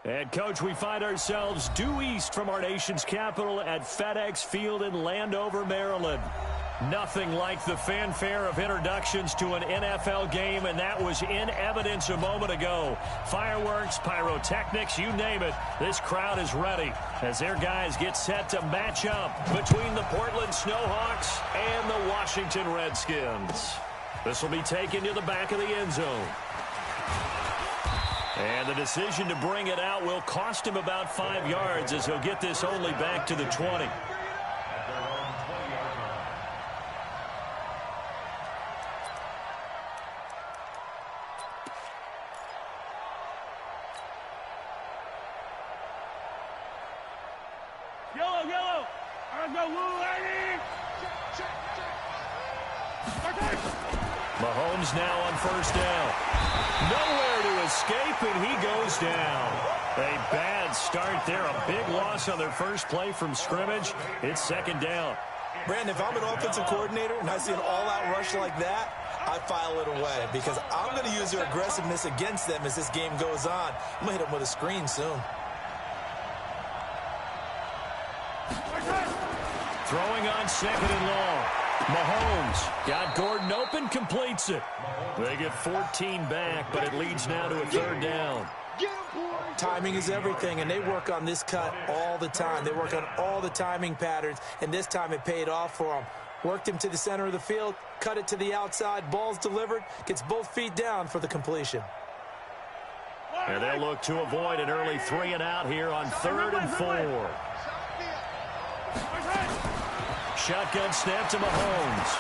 And, Coach, we find ourselves due east from our nation's capital at FedEx Field in Landover, Maryland. Nothing like the fanfare of introductions to an NFL game, and that was in evidence a moment ago. Fireworks, pyrotechnics, you name it. This crowd is ready as their guys get set to match up between the Portland Snowhawks and the Washington Redskins. This will be taken to the back of the end zone. And the decision to bring it out will cost him about 5 yards as he'll get this only back to the 20. Yellow. I go blue, lady. Mahomes now on first down. Nowhere to escape, and he goes down. A bad start there. A big loss on their first play from scrimmage. It's second down. Brandon, if I'm an offensive coordinator and I see an all-out rush like that, I file it away because I'm going to use their aggressiveness against them as this game goes on. I'm going to hit them with a screen soon. Throwing on second and long. Mahomes got Gordon open, completes it. They get 14 back, but it leads now to a third down. Timing is everything, and they work on this cut all the time. They work on all the timing patterns, and this time it paid off for them. Worked him to the center of the field, cut it to the outside, ball's delivered, gets both feet down for the completion. And they'll look to avoid an early 3 and out here on 3rd and 4. Shotgun snap to Mahomes.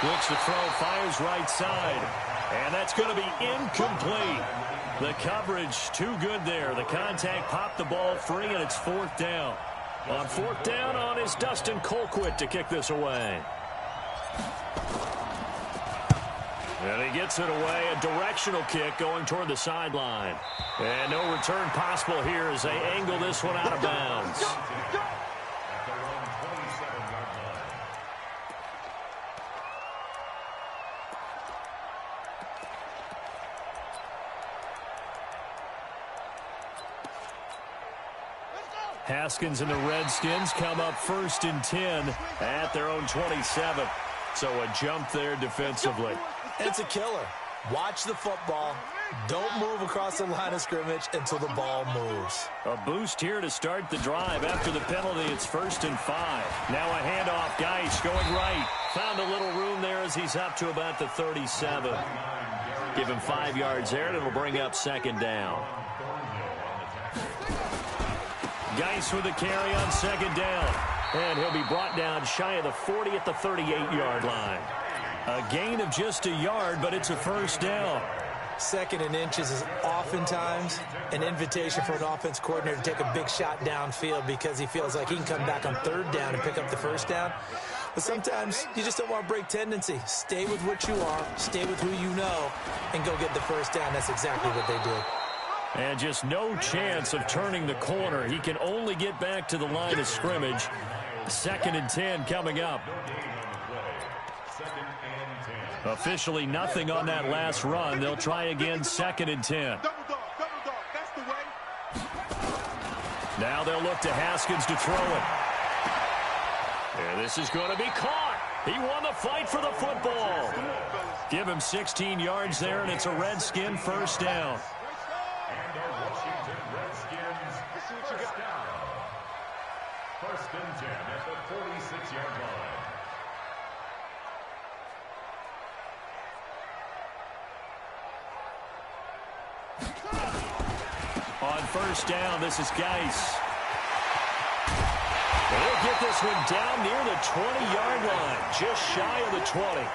Looks to throw, fires right side. And that's going to be incomplete. The coverage too good there. The contact popped the ball free, and it's 4th down. On 4th down on is Dustin Colquitt to kick this away. And he gets it away. A directional kick going toward the sideline. And no return possible here as they angle this one out of bounds. Haskins and the Redskins come up 1st and 10 at their own 27. So a jump there defensively. It's a killer. Watch the football. Don't move across the line of scrimmage until the ball moves. A boost here to start the drive. After the penalty, it's 1st and 5. Now a handoff. Geis going right. Found a little room there as he's up to about the 37. Give him 5 yards there, and it'll bring up 2nd down. Geis with a carry on 2nd down. And he'll be brought down shy of the 40 at the 38-yard line. A gain of just a yard, but it's a 1st down. 2nd and inches is oftentimes an invitation for an offense coordinator to take a big shot downfield because he feels like he can come back on 3rd down and pick up the 1st down. But sometimes you just don't want to break tendency. Stay with what you are, stay with who you know, and go get the 1st down. That's exactly what they did. And just no chance of turning the corner. He can only get back to the line of scrimmage. 2nd and 10 coming up. Officially nothing on that last run. They'll try again 2nd and 10. Now they'll look to Haskins to throw it. And this is going to be caught. He won the fight for the football. Give him 16 yards there, and it's a Redskin 1st down. On 1st down, this is Geis. They'll get this one down near the 20-yard line, just shy of the 20.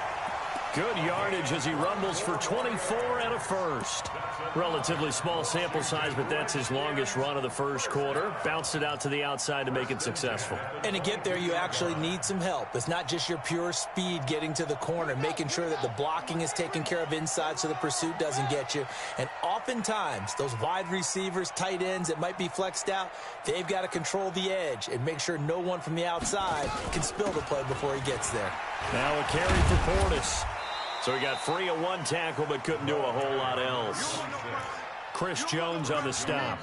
Good yardage as he rumbles for 24 and a 1st. Relatively small sample size, but that's his longest run of the 1st quarter. Bounced it out to the outside to make it successful. And to get there, you actually need some help. It's not just your pure speed getting to the corner, making sure that the blocking is taken care of inside so the pursuit doesn't get you. And oftentimes, those wide receivers, tight ends that might be flexed out, they've got to control the edge and make sure no one from the outside can spill the play before he gets there. Now a carry for Portis. So he got free of 1 tackle but couldn't do a whole lot else. Chris Jones on the stop.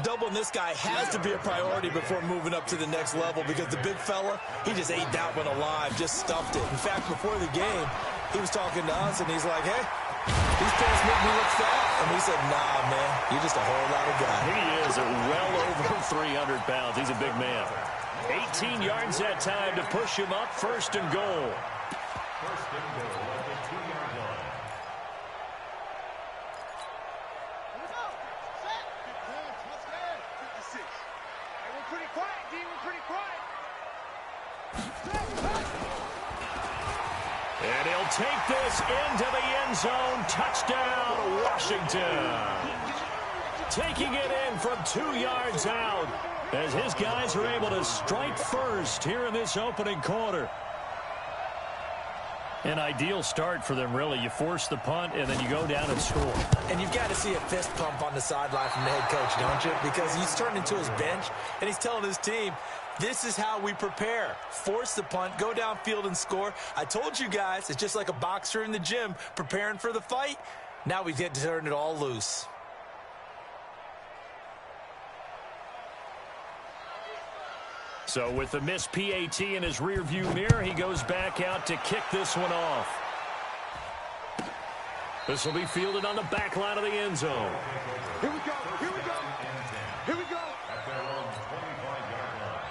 Doubling this guy has to be a priority before moving up to the next level because the big fella, he just ate that one alive, just stuffed it. In fact, before the game, he was talking to us, and he's like, hey, these pants make me look fat. And we said, nah, man, you're just a whole lot of guy. He is well over 300 pounds. He's a big man. 18 yards that time to push him up, 1st and goal. First and goal at the 2-yard line. Pretty quiet, D. We're pretty quiet. And he'll take this into the end zone. Touchdown, Washington. Taking it in from 2 yards out as his guys are able to strike first here in this opening quarter. An ideal start for them, really. You force the punt, and then you go down and score. And you've got to see a fist pump on the sideline from the head coach, don't you? Because he's turned into his bench, and he's telling his team, this is how we prepare. Force the punt, go downfield and score. I told you guys, it's just like a boxer in the gym preparing for the fight. Now we get to turn it all loose. So with the missed PAT in his rearview mirror, he goes back out to kick this one off. This will be fielded on the back line of the end zone. Here we go. Here we go. Here we go. At their own 25-yard line.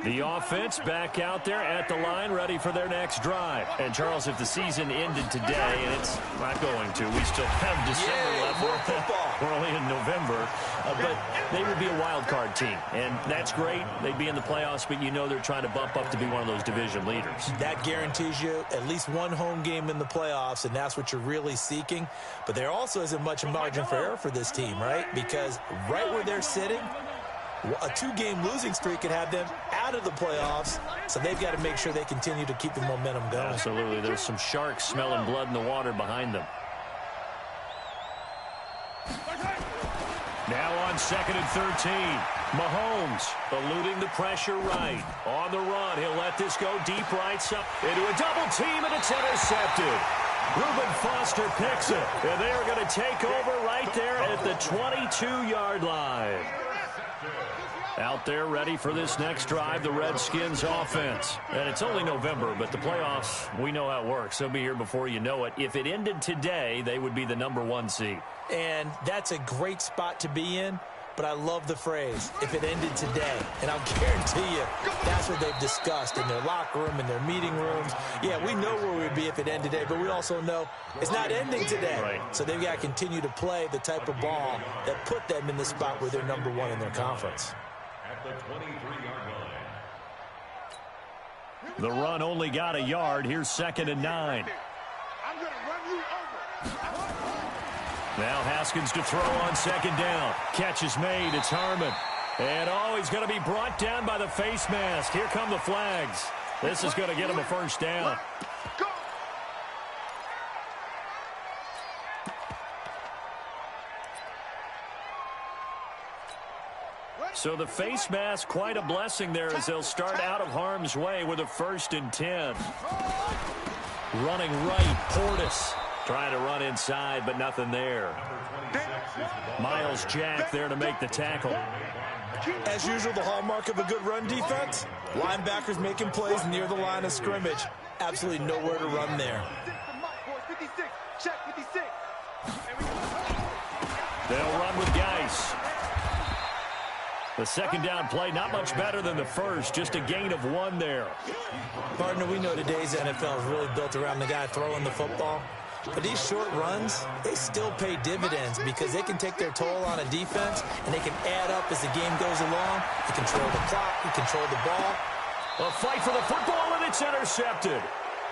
The offense back out there at the line, ready for their next drive. And, Charles, if the season ended today, and it's not going to, we still have December left. We're only in November. But they would be a wild card team, and that's great. They'd be in the playoffs, but you know they're trying to bump up to be one of those division leaders. That guarantees you at least one home game in the playoffs, and that's what you're really seeking. But there also isn't much margin for error for this team, right? Because right where they're sitting, a 2-game losing streak could have them out of the playoffs, so they've got to make sure they continue to keep the momentum going. Absolutely. There's some sharks smelling blood in the water behind them. Now on 2nd and 13. Mahomes eluding the pressure right. On the run, he'll let this go deep right up into a double team, and it's intercepted. Reuben Foster picks it, and they are going to take over right there at the 22-yard line. Out there ready for this next drive, the Redskins offense. And it's only November, but the playoffs, we know how it works. They'll be here before you know it. If it ended today, they would be the #1 seed. And that's a great spot to be in, but I love the phrase, if it ended today. And I'll guarantee you, that's what they've discussed in their locker room, in their meeting rooms. Yeah, we know where we'd be if it ended today, but we also know it's not ending today. Right. So they've got to continue to play the type of ball that put them in the spot where they're #1 in their conference. At the 23-yard line. The run only got a yard. Here's 2nd and 9. I'm going to run you over. Now Haskins to throw on 2nd down. Catch is made. It's Harmon. And, he's going to be brought down by the face mask. Here come the flags. This is going to get him a 1st down. Go. So the face mask, quite a blessing there as they'll start out of harm's way with a 1st and 10. Running right, Portis. Trying to run inside, but nothing there. Miles Jack there to make the tackle. As usual, the hallmark of a good run defense, linebackers making plays near the line of scrimmage. Absolutely nowhere to run there. They'll run with Geis. The 2nd down play, not much better than the first, just a gain of 1 there. Partner, we know today's NFL is really built around the guy throwing the football. But these short runs, they still pay dividends because they can take their toll on a defense, and they can add up as the game goes along. You control the clock, you control the ball. A fight for the football, and it's intercepted.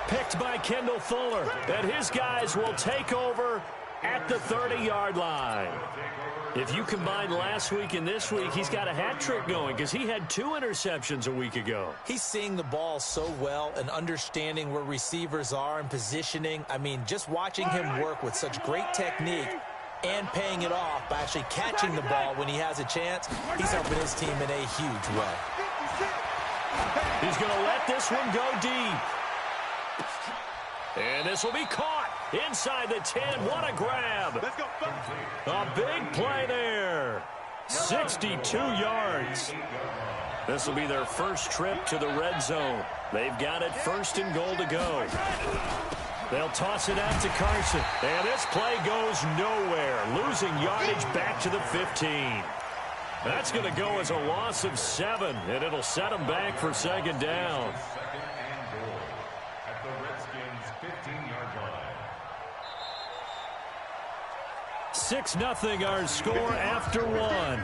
Picked by Kendall Fuller, and his guys will take over at the 30-yard line. If you combine last week and this week, he's got a hat trick going because he had 2 interceptions a week ago. He's seeing the ball so well and understanding where receivers are and positioning. I mean, just watching him work with such great technique, and paying it off by actually catching the ball when he has a chance. He's helping his team in a huge way. He's going to let this one go deep. And this will be caught inside the 10. What a grab. Let's go. A big play there. 62 yards. This will be their first trip to the red zone. They've got it 1st and goal to go. They'll toss it out to Carson. And this play goes nowhere. Losing yardage back to the 15. That's going to go as a loss of 7. And it'll set them back for 2nd down. 2nd and goal at the Redskins' 15-yard line. 6-0 our score after 1.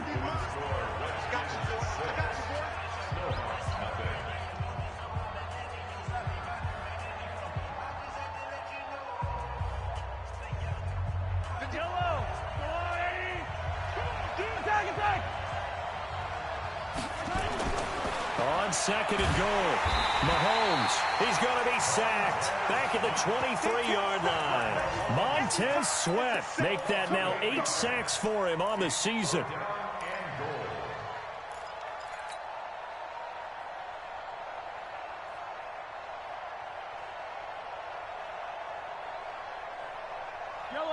On 2nd and goal, Mahomes, he's going to be sacked back at the 23-yard line. Montez Sweat make that now 8 sacks for him on the season.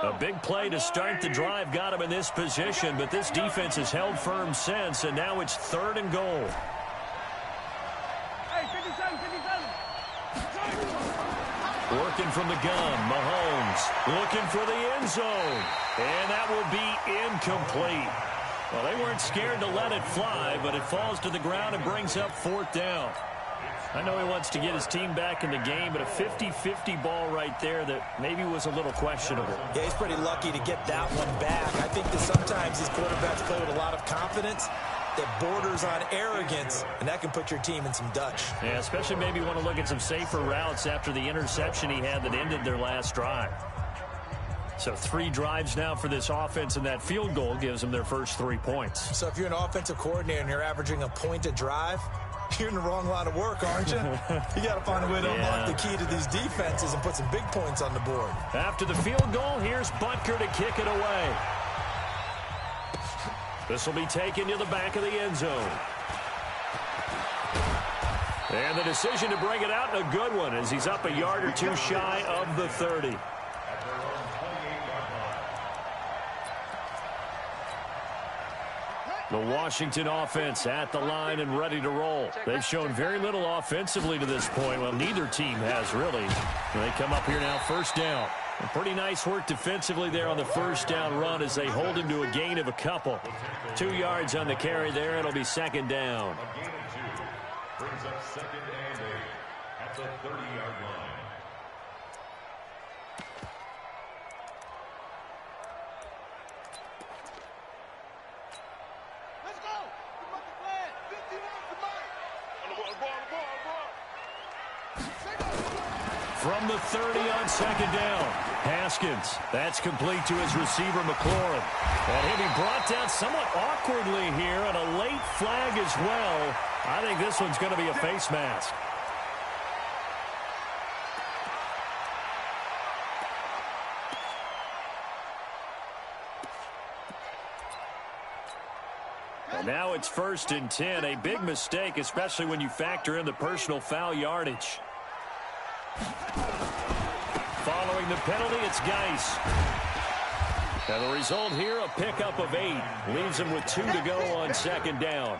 A big play to start the drive got him in this position, but this defense has held firm since, and now it's 3rd and goal. Working from the gun, Mahomes looking for the end zone, and that will be incomplete. Well, they weren't scared to let it fly, but it falls to the ground and brings up 4th down. I know he wants to get his team back in the game, but a 50-50 ball right there that maybe was a little questionable. Yeah, he's pretty lucky to get that one back. I think that sometimes these quarterbacks play with a lot of confidence that borders on arrogance, and that can put your team in some Dutch. Yeah, especially maybe want to look at some safer routes after the interception he had that ended their last drive. So 3 drives now for this offense, and that field goal gives them their first 3 points. So if you're an offensive coordinator and you're averaging a point a drive, you're in the wrong line of work, aren't you? You got to find a way to unlock the key to these defenses and put some big points on the board. After the field goal, here's Butker to kick it away. This will be taken to the back of the end zone. And the decision to bring it out, a good one, as he's up a yard or 2 shy of the 30. The Washington offense at the line and ready to roll. They've shown very little offensively to this point. Well, neither team has really. They come up here now 1st down. And pretty nice work defensively there on the 1st down run as they hold him to a gain of a couple. 2 yards on the carry there. It'll be 2nd down. A gain of 2 brings up 2nd and 8 at the 30-yard line. From the 30 on 2nd down, Haskins. That's complete to his receiver, McLaurin. And he'll be brought down somewhat awkwardly here, and a late flag as well. I think this one's going to be a face mask. And now it's 1st and 10. A big mistake, especially when you factor in the personal foul yardage. Following the penalty, it's Geis. And the result here, a pickup of 8. Leaves him with 2 to go on 2nd down.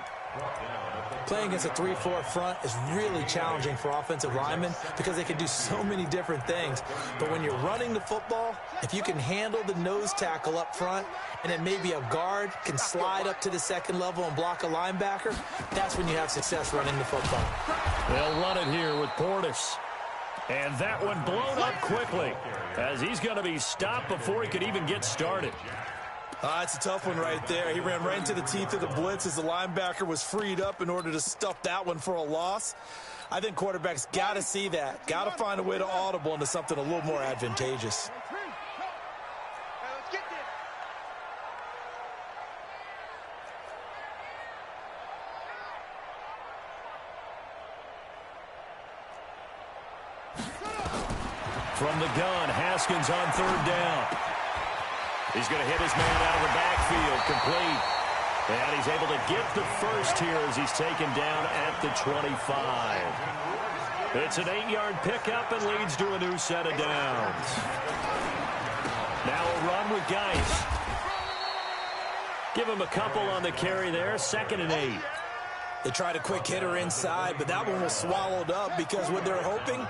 Playing against a 3-4 front is really challenging for offensive linemen because they can do so many different things. But when you're running the football, if you can handle the nose tackle up front and then maybe a guard can slide up to the 2nd level and block a linebacker, that's when you have success running the football. They'll run it here with Portis. And that one blown up quickly as he's going to be stopped before he could even get started. It's a tough one right there. He ran right into the teeth of the blitz as the linebacker was freed up in order to stuff that one for a loss. I think quarterbacks got to see that. Got to find a way to audible into something a little more advantageous. From the gun, Haskins on 3rd down. He's going to hit his man out of the backfield, complete. And he's able to get the first here as he's taken down at the 25. It's an 8-yard pickup and leads to a new set of downs. Now a run with Geis. Give him a couple on the carry there, 2nd and 8. They tried a quick hitter inside, but that one was swallowed up because what they're hoping,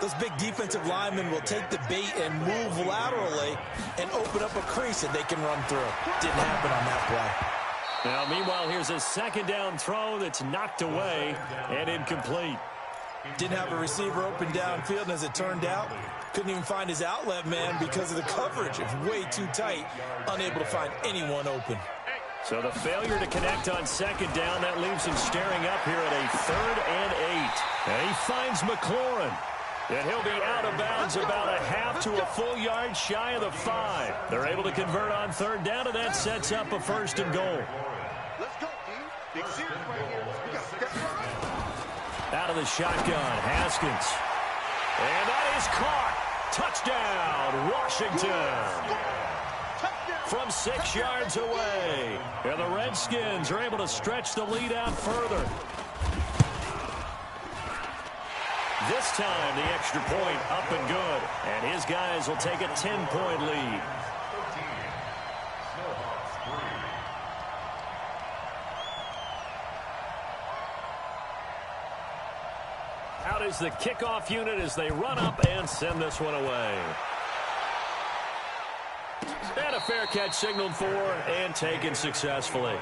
those big defensive linemen will take the bait and move laterally and open up a crease that they can run through. Didn't happen on that play. Now, meanwhile, here's a 2nd down throw that's knocked away and incomplete. Didn't have a receiver open downfield, and as it turned out, couldn't even find his outlet man because of the coverage. It was way too tight, unable to find anyone open. So the failure to connect on 2nd down, that leaves him staring up here at a 3rd and 8. And he finds McLaurin. And he'll be out of bounds about a half to a full yard shy of the 5. They're able to convert on 3rd down, and that sets up a 1st and goal. Let's go, D. Big series right here. We got to get Out of the shotgun, Haskins. And that is caught. Touchdown, Washington. From 6 yards away. And the Redskins are able to stretch the lead out further. This time, the extra point up and good. And his guys will take a 10-point lead. Out is the kickoff unit as they run up and send this one away. And a fair catch signaled for and taken successfully.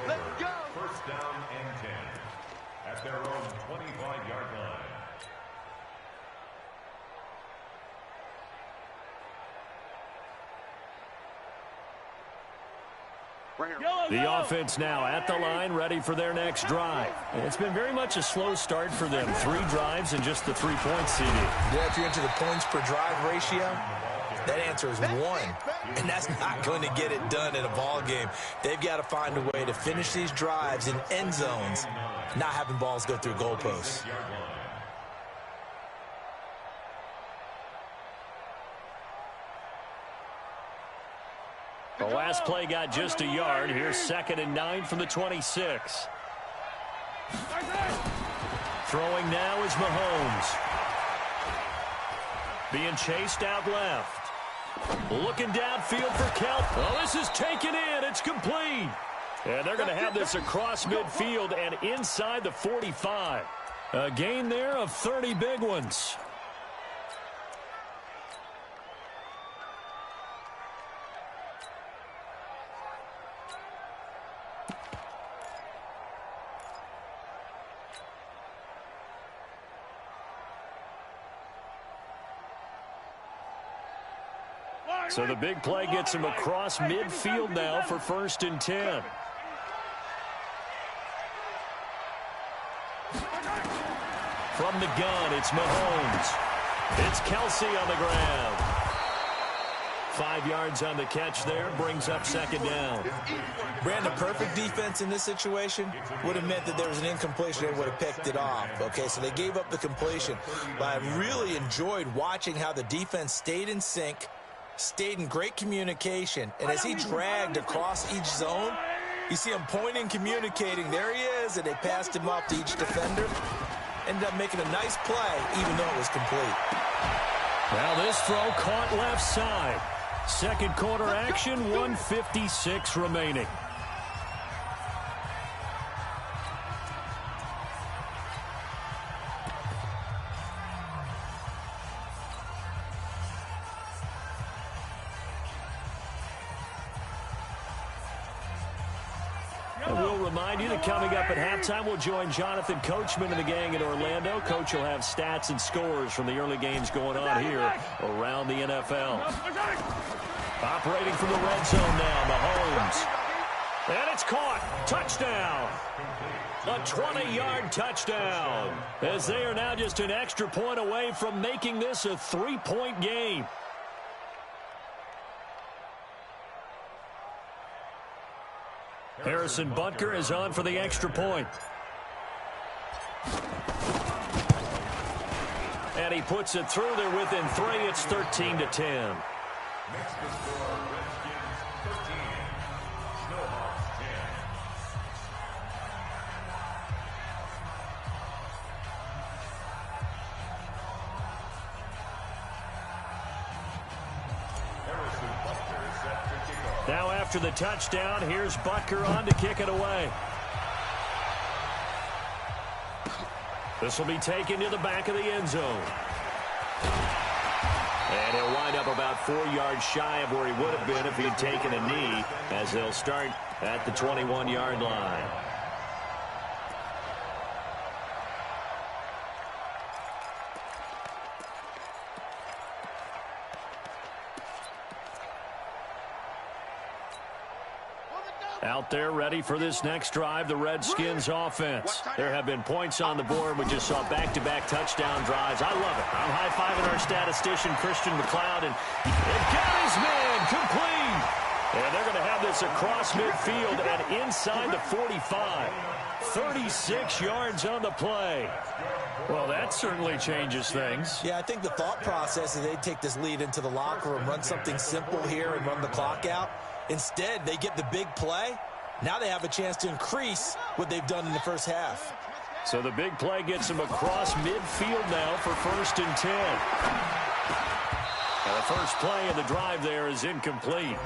Let's go. 1st down and 10 at their own 25-yard line. The offense now at the line, ready for their next drive. It's been very much a slow start for them. 3 drives and just the 3 points, CD. Yeah, if you're into the points per drive ratio, that answer is 1. And that's not going to get it done in a ball game. They've got to find a way to finish these drives in end zones, not having balls go through goalposts. The last play got just a yard. Here's 2nd and 9 from the 26. Throwing now is Mahomes. Being chased out left. Looking downfield for Kelp. Oh, this is taken in. It's complete. And they're going to have this across midfield and inside the 45. A gain there of 30 big ones. So the big play gets him across midfield now for 1st and 10. From the gun, it's Mahomes. It's Kelsey on the ground. 5 yards on the catch there, brings up 2nd down. Brandon, perfect defense in this situation would have meant that there was an incompletion. They would have picked it off. Okay, so they gave up the completion. But I really enjoyed watching how the defense stayed in sync, stayed in great communication. And as he dragged across each zone, you see him pointing, communicating. There he is, and they passed him off to each defender. Ended up making a nice play, even though it was complete. Now this throw caught left side. 2nd quarter action, 1:56 remaining. We'll remind you that coming up at halftime, we'll join Jonathan Coachman and the gang in Orlando. Coach will have stats and scores from the early games going on here around the NFL. Operating from the red zone now, Mahomes. And it's caught. Touchdown. A 20-yard touchdown. As they are now just an extra point away from making this a 3-point game. Harrison Butker is on for the extra point. And he puts it through. They're within 3. It's 13-10. Next to score, Redskins 13, Snowhawks 10. Harrison Butker set to kick off. Now after the touchdown, here's Butker on to kick it away. This will be taken to the back of the end zone. And he'll wind up about 4 yards shy of where he would have been if he'd taken a knee, as they'll start at the 21-yard line. Out there ready for this next drive, the Redskins offense. There have been points on the board. We just saw back-to-back touchdown drives. I love it. I'm high-fiving our statistician, Christian McLeod, and it got his man complete. And they're going to have this across midfield and inside the 45. 36 yards on the play. Well, that certainly changes things. Yeah, I think the thought process is they'd take this lead into the locker room, run something simple here and run the clock out. Instead, they get the big play. Now they have a chance to increase what they've done in the first half. So the big play gets them across midfield now for 1st and 10. And the first play of the drive there is incomplete.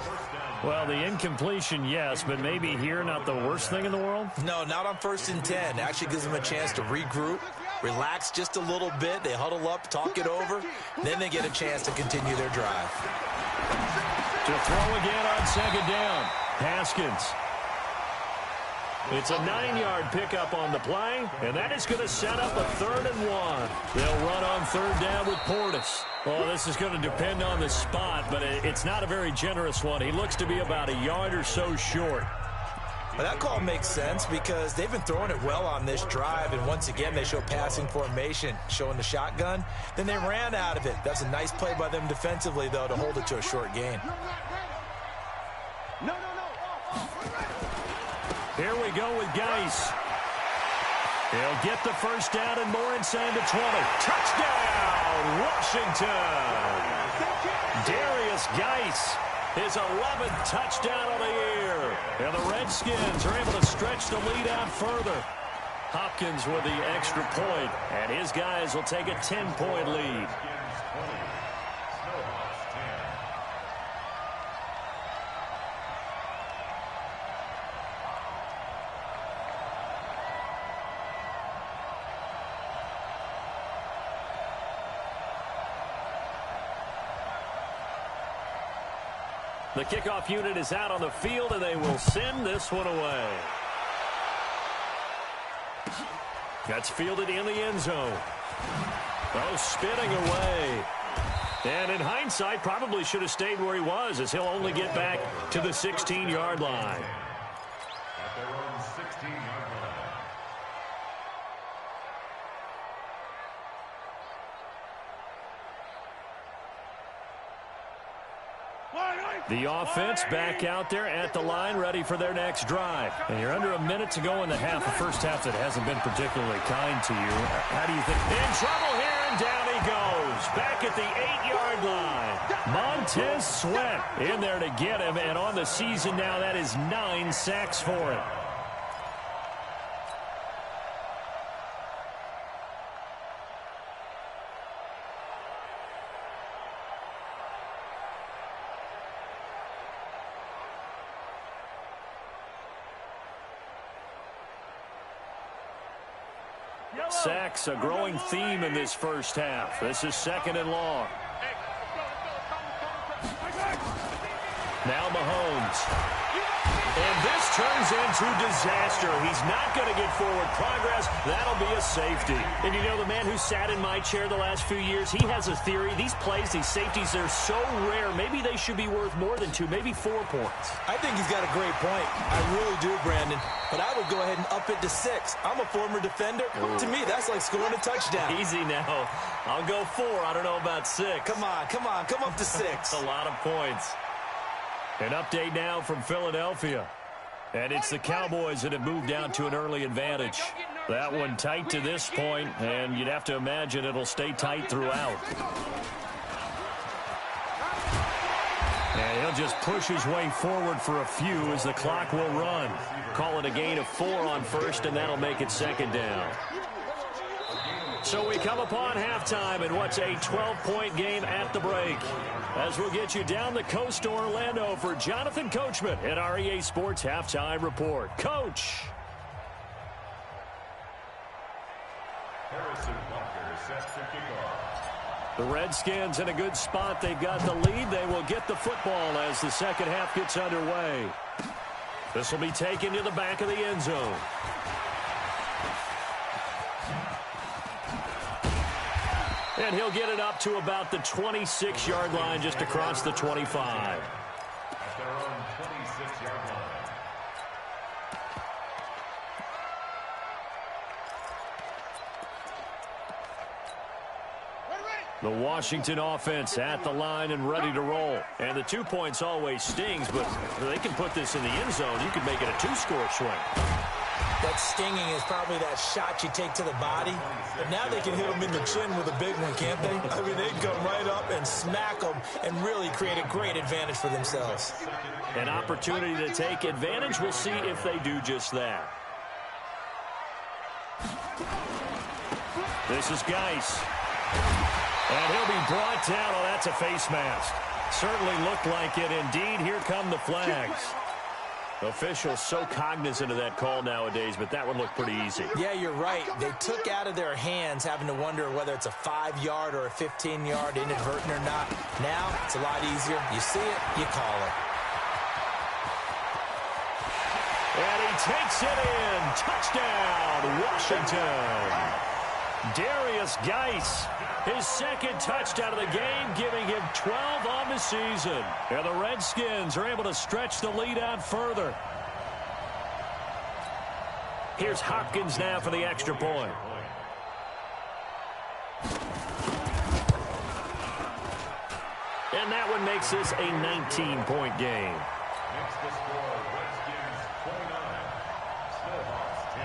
Well, the incompletion, yes, but maybe here not the worst thing in the world? No, not on 1st and 10. Actually gives them a chance to regroup, relax just a little bit. They huddle up, talk it over. Then they get a chance to continue their drive. To throw again on 2nd down. Haskins. It's a 9-yard pickup on the play, and that is going to set up a 3rd and 1. They'll run on 3rd down with Portis. Well, this is going to depend on the spot, but it's not a very generous one. He looks to be about a yard or so short. Well, that call makes sense because they've been throwing it well on this drive, and once again they show passing formation, showing the shotgun. Then they ran out of it. That's a nice play by them defensively, though, to hold it to a short gain. Here we go with Geis. He'll get the first down and more inside the 20. Touchdown, Washington! Darius Geis, his 11th touchdown of the year. And the Redskins are able to stretch the lead out further. Hopkins with the extra point, and his guys will take a 10-point lead. The kickoff unit is out on the field, and they will send this one away. That's fielded in the end zone. Oh, spinning away. And in hindsight, probably should have stayed where he was, as he'll only get back to the 16-yard line. At their own 16-yard line. The offense back out there at the line, ready for their next drive. And you're under a minute to go in the half, the first half that hasn't been particularly kind to you. How do you think? In trouble here, and down he goes. Back at the 8-yard line. Montez Sweat in there to get him, and on the season now, that is 9 sacks for him. Sacks, a growing theme in this first half. This is 2nd and long. Now Mahomes. And this turns into disaster. He's not going to get forward progress. That'll be a safety. And you know, the man who sat in my chair the last few years, he has a theory. These plays, these safeties, they're so rare. Maybe they should be worth more than 2, maybe 4 points. I think he's got a great point. I really do, Brandon. But I would go ahead and up it to 6. I'm a former defender. Ooh. To me, that's like scoring a touchdown. Easy now. I'll go 4. I don't know about 6. Come on. Come up to 6. That's a lot of points. An update now from Philadelphia. And it's the Cowboys that have moved down to an early advantage. That one tight to this point, and you'd have to imagine it'll stay tight throughout. And he'll just push his way forward for a few as the clock will run. Call it a gain of 4 on first, and that'll make it 2nd down. So we come upon halftime in what's a 12-point game at the break. As we'll get you down the coast to Orlando for Jonathan Coachman at our EA Sports Halftime Report. Coach. Harrison Walker set to kick off. The Redskins in a good spot. They've got the lead. They will get the football as the second half gets underway. This will be taken to the back of the end zone. And he'll get it up to about the 26-yard line, just across the 25. At their own 26-yard line. The Washington offense at the line and ready to roll. And the 2 points always stings, but they can put this in the end zone. You could make it a 2-score swing. That stinging is probably that shot you take to the body. But now they can hit them in the chin with a big one, can't they? I mean, they can come right up and smack them and really create a great advantage for themselves. An opportunity to take advantage. We'll see if they do just that. This is Geis. And he'll be brought down. Oh, that's a face mask. Certainly looked like it. Indeed, here come the flags. Officials so cognizant of that call nowadays, but that one looked pretty easy. Yeah, you're right. They took out of their hands having to wonder whether it's a 5-yard or a 15-yard, inadvertent or not. Now, it's a lot easier. You see it, you call it. And he takes it in. Touchdown, Washington. Darius Geis, his second touchdown of the game, giving him 12 on the season. And the Redskins are able to stretch the lead out further. Here's Hopkins now for the extra point. And that one makes this a 19-point game. Makes the score Redskins 29, Snowhawks 10.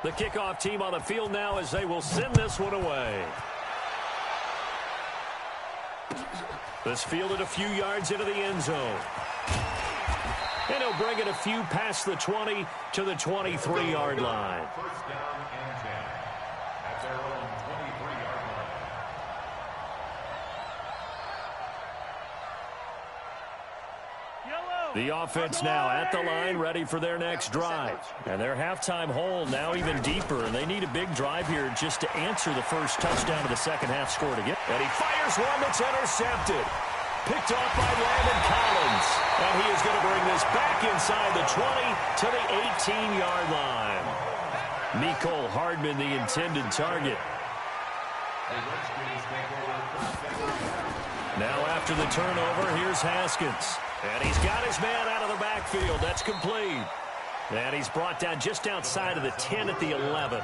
The kickoff team on the field now as they will send this one away. This fielded a few yards into the end zone. And he'll bring it a few past the 20 to the 23-yard line. First down and 10 at their own 23-yard line. The offense now at the line, ready for their next drive. And their halftime hole now even deeper, and they need a big drive here just to answer the first touchdown of the second half score to get. And he fires one that's intercepted. picked off by Landon Collins. And he is going to bring this back inside the 20 to the 18-yard line. Mecole Hardman, the intended target. Now after the turnover, here's Haskins. And he's got his man out of the backfield. That's complete. And he's brought down just outside of the 10 at the 11.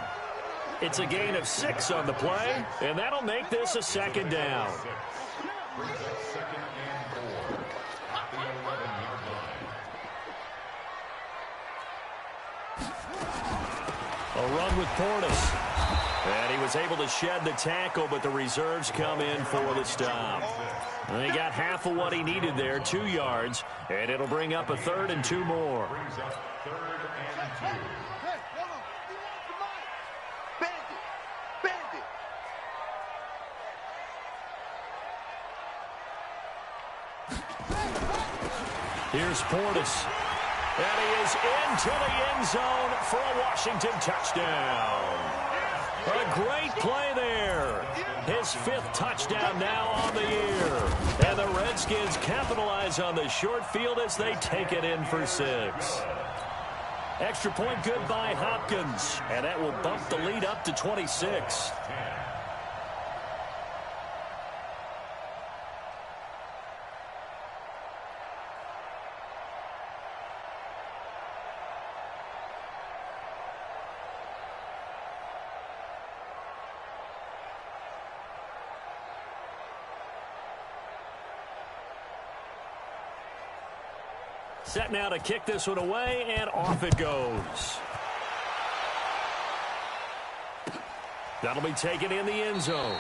It's a gain of 6 on the play, and that'll make this a second down. A run with Portis. And he was able to shed the tackle, but the reserves come in for the stop. And he got half of what he needed there, 2 yards, and it'll bring up a 3rd and 2 more. Here's Portis. And he is into the end zone for a Washington touchdown. A great play there. His 5th touchdown now on the year. And the Redskins capitalize on the short field as they take it in for 6. Extra point good by Hopkins. And that will bump the lead up to 26. Set now to kick this one away, and off it goes. That'll be taken in the end zone.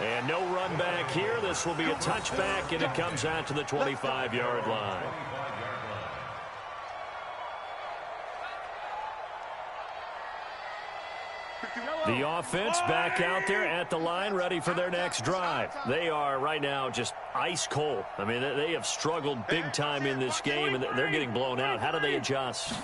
And no run back here. This will be a touchback, and it comes out to the 25-yard line. The offense back out there at the line, ready for their next drive. They are right now just ice cold. I mean, they have struggled big time in this game, and they're getting blown out. How do they adjust?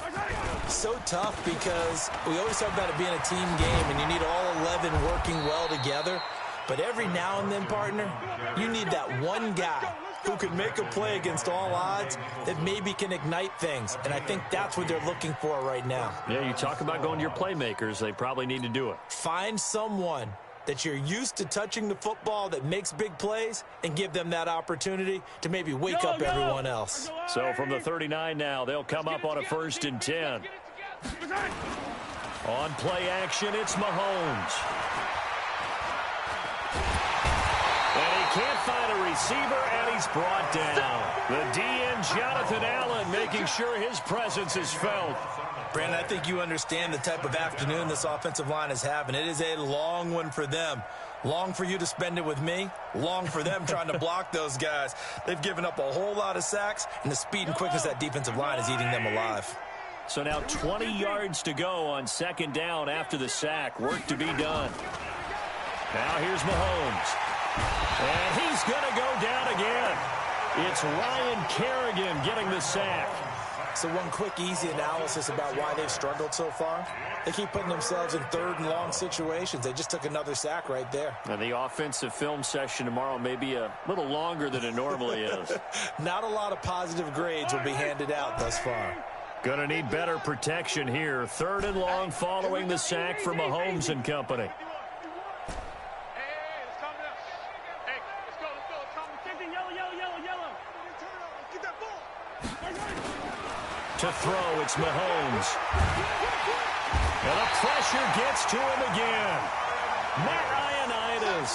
So tough because we always talk about it being a team game, and you need all 11 working well together. But every now and then, partner, you need that one guy who could make a play against all odds that maybe can ignite things. And I think that's what they're looking for right now. Yeah, you talk about going to your playmakers. They probably need to do it. Find someone that you're used to touching the football that makes big plays and give them that opportunity to maybe wake up everyone else. So from the 39 now, they'll come up on a 1st and 10. On play action, it's Mahomes. And he can't find a receiver, and he's brought down. The DN, Jonathan Allen, making sure his presence is felt. Brandon, I think you understand the type of afternoon this offensive line is having. It is a long one for them. Long for you to spend it with me. Long for them trying to block those guys. They've given up a whole lot of sacks, and the speed and quickness of that defensive line is eating them alive. So now 20 yards to go on 2nd down after the sack. Work to be done. Now here's Mahomes. And he's going to go down again. It's Ryan Kerrigan getting the sack. So one quick, easy analysis about why they've struggled so far. They keep putting themselves in 3rd and long situations. They just took another sack right there. And the offensive film session tomorrow may be a little longer than it normally is. Not a lot of positive grades will be handed out thus far. Going to need better protection here. 3rd and long following the sack for Mahomes and company. To throw, it's Mahomes. And the pressure gets to him again. Matt Ioannidis.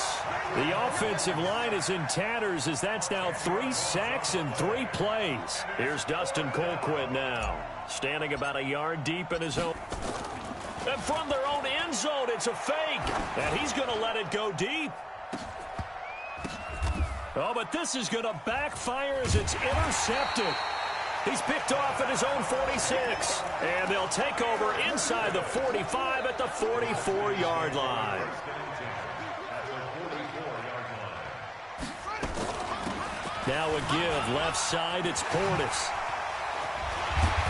The offensive line is in tatters as that's now 3 sacks in 3 plays. Here's Dustin Colquitt now. Standing about a yard deep in his own. And from their own end zone, it's a fake. And he's going to let it go deep. Oh, but this is going to backfire as it's intercepted. He's picked off at his own 46. And they'll take over inside the 45 at the 44-yard line. Now a give left side. It's Portis.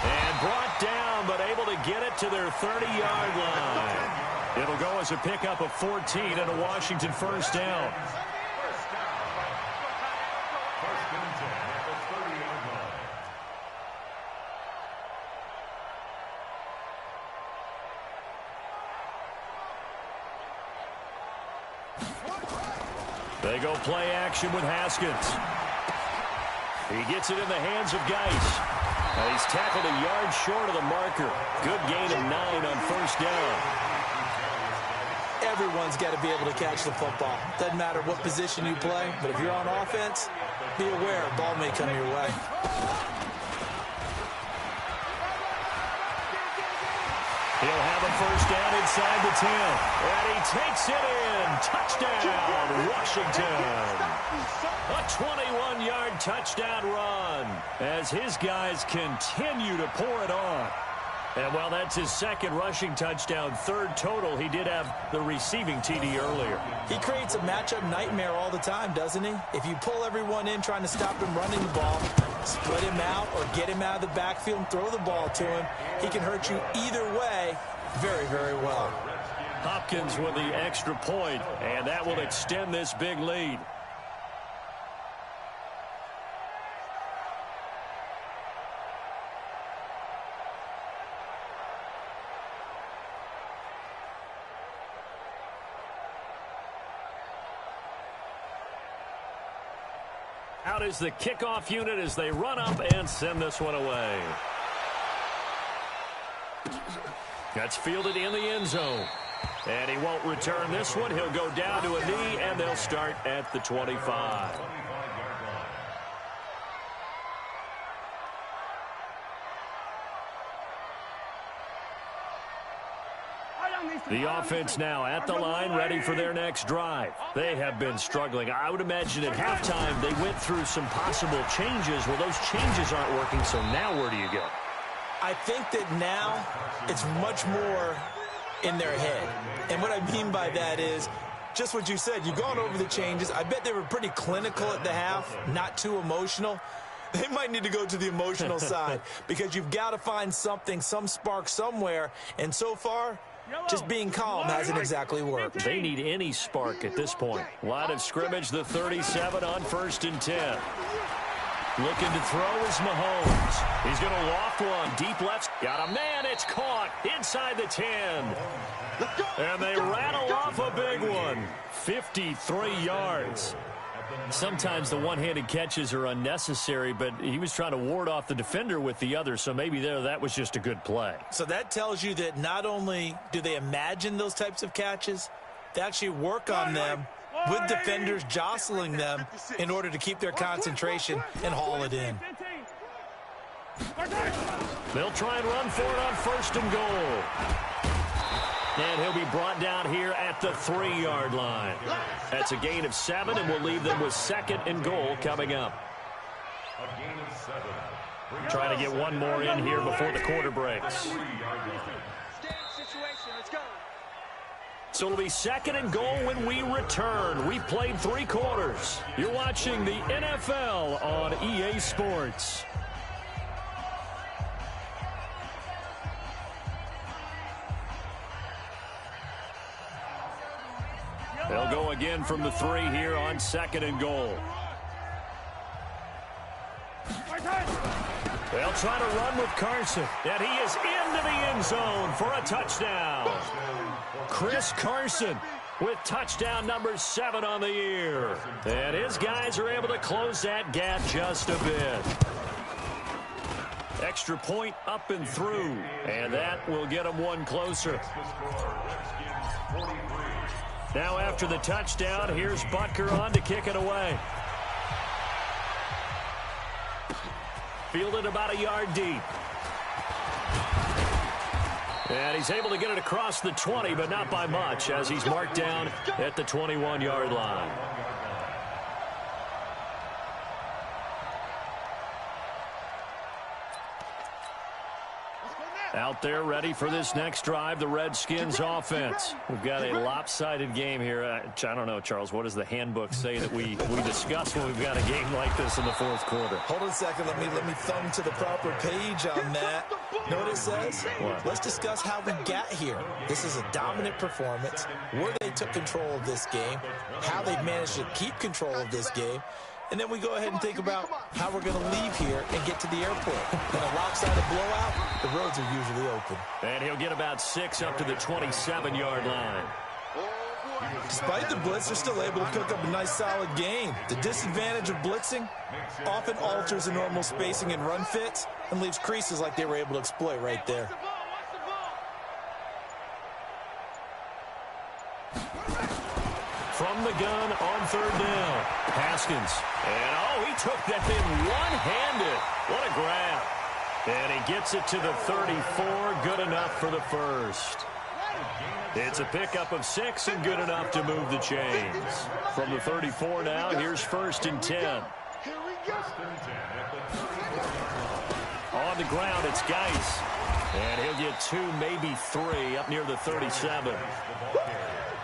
And brought down, but able to get it to their 30-yard line. It'll go as a pickup of 14 and a Washington 1st down. They go play action with Haskins. He gets it in the hands of Geis. He's tackled a yard short of the marker. Good gain of 9 on first down. Everyone's got to be able to catch the football. Doesn't matter what position you play, but if you're on offense, be aware a ball may come your way. He'll have a first down inside the 10. And he takes it in. Touchdown, Washington. A 21-yard touchdown run as his guys continue to pour it on. And while that's his second rushing touchdown, third total, he did have the receiving TD earlier. He creates a matchup nightmare all the time, doesn't he? If you pull everyone in trying to stop him running the ball, split him out or get him out of the backfield and throw the ball to him, he can hurt you either way very, very well. Hopkins with the extra point, and that will extend this big lead. Out is the kickoff unit as they run up and send this one away. That's fielded in the end zone. And he won't return this one. He'll go down to a knee, and they'll start at the 25. The offense now at the line, ready for their next drive. They have been struggling. I would imagine at halftime they went through some possible changes. Well, those changes aren't working, so now where do you go? I think that now it's much more in their head. And what I mean by that is just what you said. You've gone over the changes. I bet they were pretty clinical at the half, not too emotional. They might need to go to the emotional side because you've got to find something, some spark somewhere. And so far, just being calm hasn't exactly worked. They need any spark at this point. Line of scrimmage, the 37 on 1st and 10. Looking to throw is Mahomes. He's going to loft one. Deep left. Got a man. It's caught inside the 10. And they rattle off a big one. 53 yards. Sometimes the one-handed catches are unnecessary, but he was trying to ward off the defender with the other, so maybe that was just a good play. So that tells you that not only do they imagine those types of catches, they actually work on them with defenders jostling them in order to keep their concentration and haul it in. They'll try and run for it on 1st and goal. And he'll be brought down here at the 3-yard line. That's a gain of 7, and we'll leave them with 2nd and goal coming up. A gain of 7. Trying to get one more in here before the quarter breaks. So it'll be 2nd and goal when we return. We've played 3 quarters. You're watching the NFL on EA Sports. They'll go again from the 3 here on 2nd and goal. They'll try to run with Carson. And he is into the end zone for a touchdown. Chris Carson with touchdown number 7 on the year. And his guys are able to close that gap just a bit. Extra point up and through. And that will get them one closer. Now after the touchdown, here's Butker on to kick it away. Fielded about a yard deep. And he's able to get it across the 20, but not by much, as he's marked down at the 21-yard line. Out there ready for this next drive, the Redskins offense. We've got a lopsided game here. I don't know, Charles, what does the handbook say that we discuss when we've got a game like this in the 4th quarter? Hold on a second. Let me thumb to the proper page on that. Know what it says? What? Let's discuss how we got here. This is a dominant performance, where they took control of this game, how they managed to keep control of this game, and then we go ahead and think about how we're going to leave here and get to the airport. In a lopsided blowout, the roads are usually open. And he'll get about 6 up to the 27-yard line. Despite the blitz, they're still able to cook up a nice solid gain. The disadvantage of blitzing often alters the normal spacing and run fits and leaves creases like they were able to exploit right there. From the gun on third down, Haskins. And, he took that in one-handed. What a grab. And he gets it to the 34, good enough for the first. It's a pickup of 6 and good enough to move the chains. From the 34 now, here's 1st and 10. On the ground, it's Geis. And he'll get 2, maybe 3, up near the 37.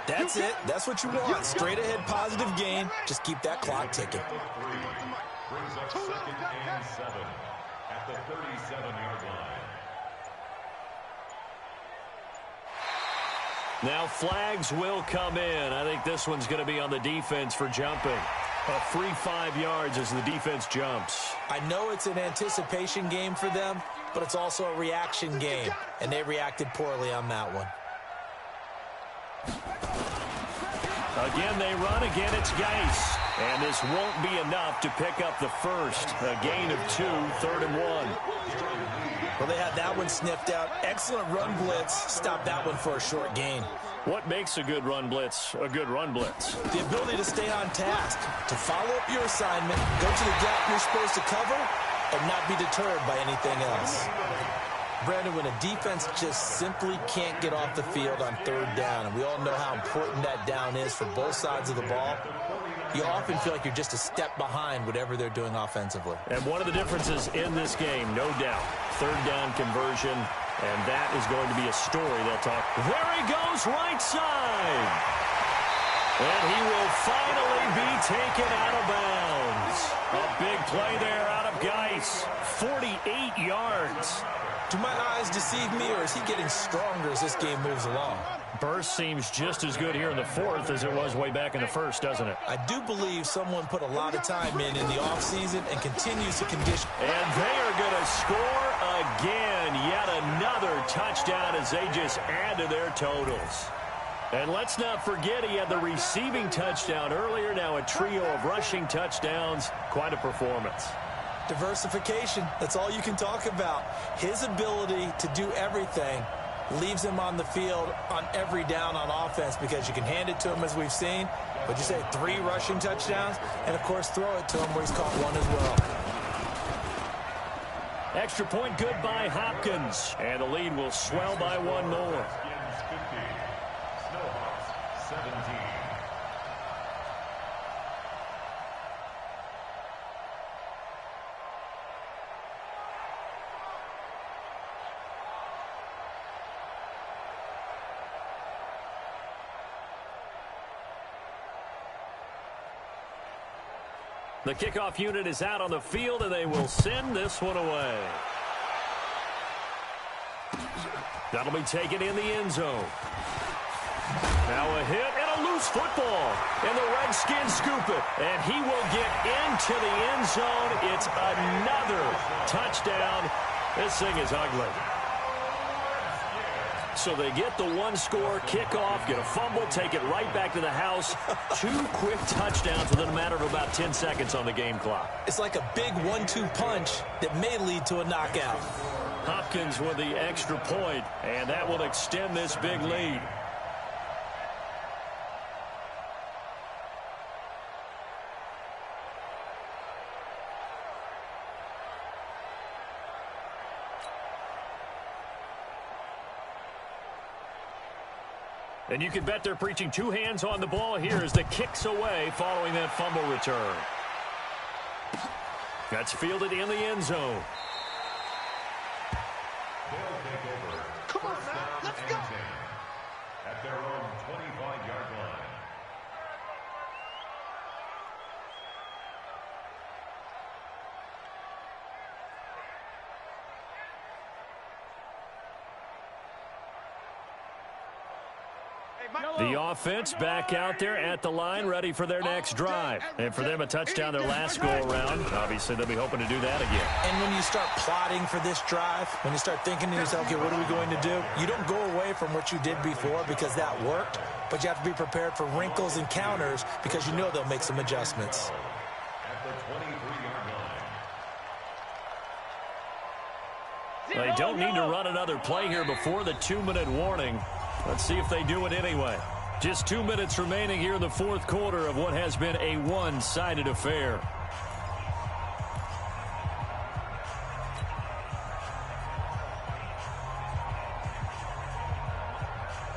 That's it. That's what you want. Straight ahead, positive gain. Just keep that clock ticking. Brings up 2nd and 7 at the 37-yard line. Now flags will come in. I think this one's going to be on the defense for jumping. A free 5 yards as the defense jumps. I know it's an anticipation game for them, but it's also a reaction game, and they reacted poorly on that one. Again, they run. Again, it's Geis. And this won't be enough to pick up the first. A gain of 2, 3rd and 1. Well, they had that one sniffed out. Excellent run blitz. Stop that one for a short gain. What makes a good run blitz a good run blitz? The ability to stay on task, to follow up your assignment, go to the gap you're supposed to cover, and not be deterred by anything else. Brandon, when a defense just simply can't get off the field on third down, and we all know how important that down is for both sides of the ball, you often feel like you're just a step behind whatever they're doing offensively. And one of the differences in this game, no doubt, third down conversion, and that is going to be a story they'll talk. There he goes, right side. And he will finally be taken out of bounds. A big play there out of Geis. 48 yards. Do my eyes deceive me, or is he getting stronger as this game moves along? Burst seems just as good here in the 4th as it was way back in the 1st, doesn't it? I do believe someone put a lot of time in the offseason and continues to condition. And they are going to score again. Yet another touchdown as they just add to their totals. And let's not forget he had the receiving touchdown earlier. Now a trio of rushing touchdowns. Quite a performance. Diversification, that's all you can talk about. His ability to do everything leaves him on the field on every down on offense because you can hand it to him as we've seen. But you say 3 rushing touchdowns, and of course throw it to him where he's caught 1 as well. Extra point good by Hopkins. And the lead will swell by 1 more. Snowhawks 17. The kickoff unit is out on the field, and they will send this one away. That'll be taken in the end zone. Now a hit and a loose football. And the Redskins scoop it. And he will get into the end zone. It's another touchdown. This thing is ugly. So they get the 1-score kickoff, get a fumble, take it right back to the house. 2 quick touchdowns within a matter of about 10 seconds on the game clock. It's like a big 1-2 punch that may lead to a knockout. Hopkins with the extra point, and that will extend this big lead. And you can bet they're preaching 2 hands on the ball here as the kick's away following that fumble return. That's fielded in the end zone. They'll take over. Come on, man. Let's go. At their own 25-yard line. Hey, The offense back out there at the line, ready for their next drive. And for them, a touchdown their last go-around. Obviously, they'll be hoping to do that again. And when you start plotting for this drive, when you start thinking to yourself, okay, what are we going to do? You don't go away from what you did before because that worked, but you have to be prepared for wrinkles and counters because you know they'll make some adjustments. At the 23-yard line. They don't need to run another play here before the 2-minute warning. Let's see if they do it anyway. Just 2 minutes remaining here in the fourth quarter of what has been a one-sided affair.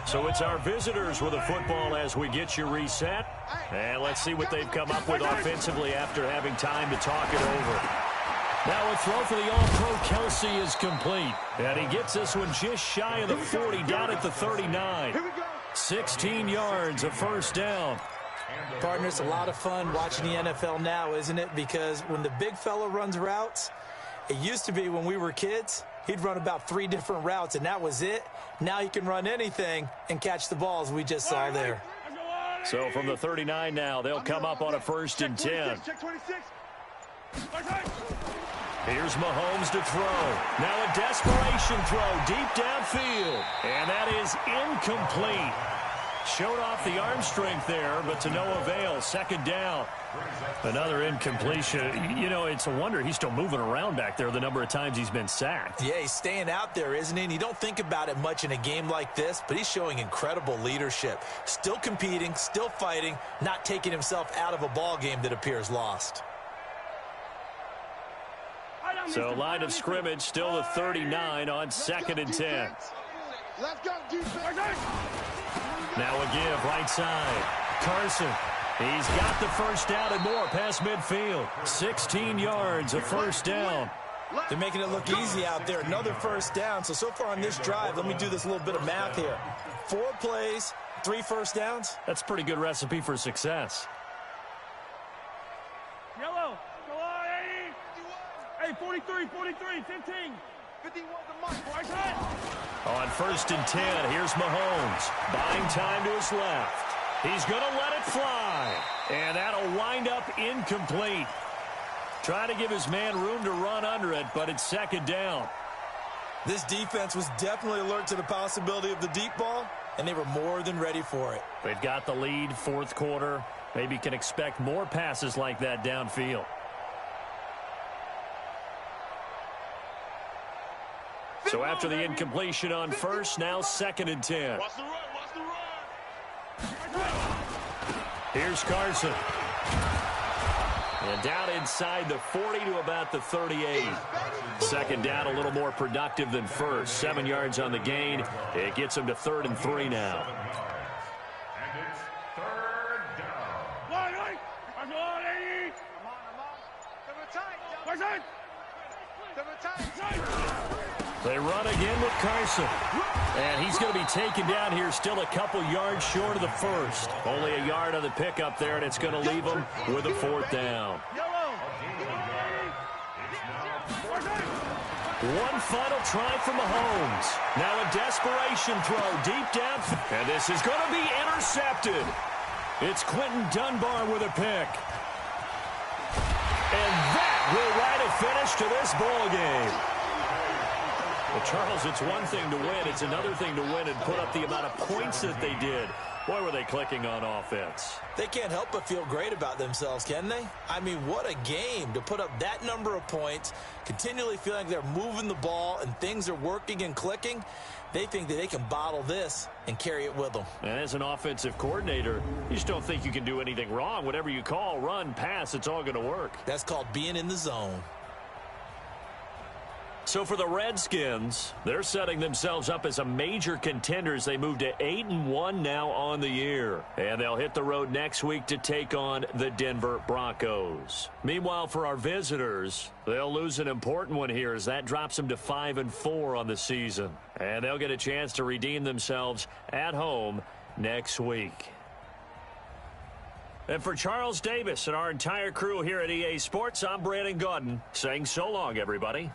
So it's our visitors with the football as we get you reset. And let's see what they've come up with offensively after having time to talk it over. Now a throw for the All-Pro Kelsey is complete. And he gets this one just shy of the 40, down at the 39. 16 yards, a first down. Partner, it's a lot of fun watching the NFL now, isn't it? Because when the big fella runs routes, it used to be when we were kids, he'd run about 3 different routes, and that was it. Now he can run anything and catch the balls we just saw there. So from the 39 now, they'll come up on a 1st and 10. Here's Mahomes to throw. Now a desperation throw deep downfield. And that is incomplete. Showed off the arm strength there, but to no avail. 2nd down. Another incompletion. You know, it's a wonder he's still moving around back there the number of times he's been sacked. Yeah, he's staying out there, isn't he? And you don't think about it much in a game like this, but he's showing incredible leadership. Still competing, still fighting, not taking himself out of a ball game that appears lost. So line of scrimmage still the 39 on 2nd and 10. Let's go, defense. Now a give right side. Carson. He's got the first down and more past midfield. 16 yards, a first down. They're making it look easy out there. Another first down. So far on this drive, let me do this little bit of math here. 4 plays, 3 first downs. That's a pretty good recipe for success. Yellow. Go on, 80. Hey, 43, 15. 51 the mark. Right side. On 1st and 10, here's Mahomes. Buying time to his left. He's going to let it fly. And that'll wind up incomplete. Trying to give his man room to run under it, but it's 2nd down. This defense was definitely alert to the possibility of the deep ball, and they were more than ready for it. They've got the lead, 4th quarter. Maybe can expect more passes like that downfield. So after the incompletion on 1st, now 2nd and 10. Watch the run. Here's Carson. And down inside the 40 to about the 38. 2nd down, a little more productive than 1st. 7 yards on the gain. It gets him to 3rd and 3 now. And it's 3rd down. Right. Come on, 80. Right side. They run again with Carson. And he's going to be taken down here still a couple yards short of the 1st. Only a yard on the pickup there, and it's going to leave him with a 4th down. One final try for Mahomes. Now a desperation throw deep down. And this is going to be intercepted. It's Quentin Dunbar with a pick. And that will write a finish to this ball game. Well, Charles, it's one thing to win. It's another thing to win and put up the amount of points that they did. Boy, were they clicking on offense. They can't help but feel great about themselves, can they? I mean, what a game to put up that number of points, continually feeling like they're moving the ball and things are working and clicking. They think that they can bottle this and carry it with them. And as an offensive coordinator, you just don't think you can do anything wrong. Whatever you call, run, pass, it's all going to work. That's called being in the zone. So for the Redskins, they're setting themselves up as a major contender as they move to 8-1 now on the year. And they'll hit the road next week to take on the Denver Broncos. Meanwhile, for our visitors, they'll lose an important one here as that drops them to 5-4 on the season. And they'll get a chance to redeem themselves at home next week. And for Charles Davis and our entire crew here at EA Sports, I'm Brandon Gaudin saying so long, everybody.